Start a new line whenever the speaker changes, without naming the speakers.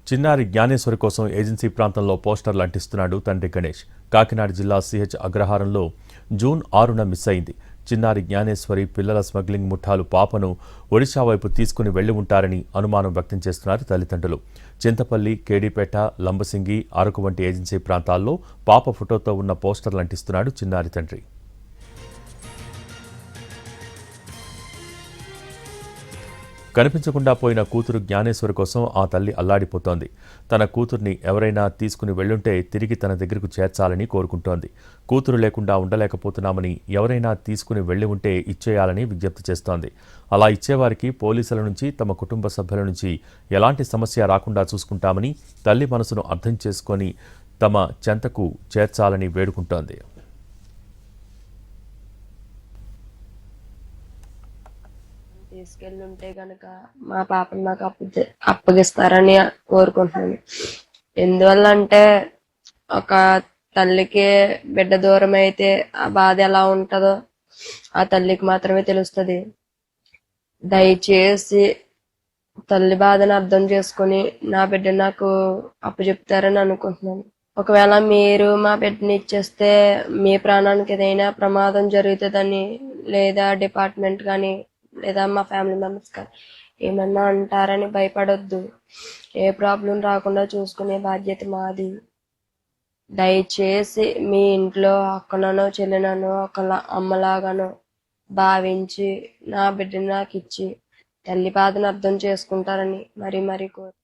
చిన్నారి జ్ఞానేశ్వరి కోసం ఏజెన్సీ ప్రాంతంలో పోస్టర్లు అంటిస్తున్నాడు తండ్రి గణేష్. కాకినాడ జిల్లా సిహెచ్ అగ్రహారంలో జూన్ 6న మిస్ అయింది. చిన్నారి జ్ఞానేశ్వరి పిల్లల స్మగ్లింగ్ ముఠాలు పాపను ఒడిశా వైపు తీసుకుని వెళ్లి ఉంటారని అనుమానం వ్యక్తం చేస్తున్నారు తల్లిదండ్రులు. చింతపల్లి, కేడీపేట, లంబసింగి, అరకు వంటి ఏజెన్సీ ప్రాంతాల్లో పాప ఫోటోతో ఉన్న పోస్టర్లు అంటిస్తున్నాడు చిన్నారి తండ్రి. కనిపించకుండా పోయిన కూతురు జ్ఞానేశ్వరి కోసం ఆ తల్లి అల్లాడిపోతోంది. తన కూతుర్ని ఎవరైనా తీసుకుని వెళ్లుంటే తిరిగి తన దగ్గరకు చేర్చాలని కోరుకుంటోంది. కూతురు లేకుండా ఉండలేకపోతున్నామని, ఎవరైనా తీసుకుని వెళ్లి ఉంటే ఇచ్చేయాలని విజ్ఞప్తి చేస్తోంది. అలా ఇచ్చేవారికి పోలీసుల నుంచి, తమ కుటుంబ సభ్యుల నుంచి ఎలాంటి సమస్య రాకుండా చూసుకుంటామని, తల్లి మనసును అర్థం చేసుకొని తమ చెంతకు చేర్చాలని వేడుకుంటోంది.
తీసుకెళ్ళుంటే గనక మా పాపను నాకు అప్పగిస్తారని కోరుకుంటున్నాను. ఎందువల్ల అంటే ఒక తల్లికి బిడ్డ దూరం అయితే ఆ బాధ ఎలా ఉంటుందో ఆ తల్లికి మాత్రమే తెలుస్తుంది. దయచేసి తల్లి బాధను అర్థం చేసుకుని నా బిడ్డ నాకు అప్పచెప్తారని అనుకుంటున్నాను. ఒకవేళ మీరు మా బిడ్డని ఇచ్చేస్తే మీ ప్రాణానికి ఏదైనా ప్రమాదం జరుగుతుందని, లేదా డిపార్ట్మెంట్ కానీ లేదా మా ఫ్యామిలీ మెంబర్స్ కానీ ఏమన్నా అంటారని భయపడొద్దు. ఏ ప్రాబ్లం రాకుండా చూసుకునే బాధ్యత మాది. దయచేసి మీ ఇంట్లో అక్కనో చెల్లెనో ఒక అమ్మలాగానో భావించి నా బిడ్డని నాకు ఇచ్చి తల్లి బాధను అర్థం చేసుకుంటారని మరీ కోరు.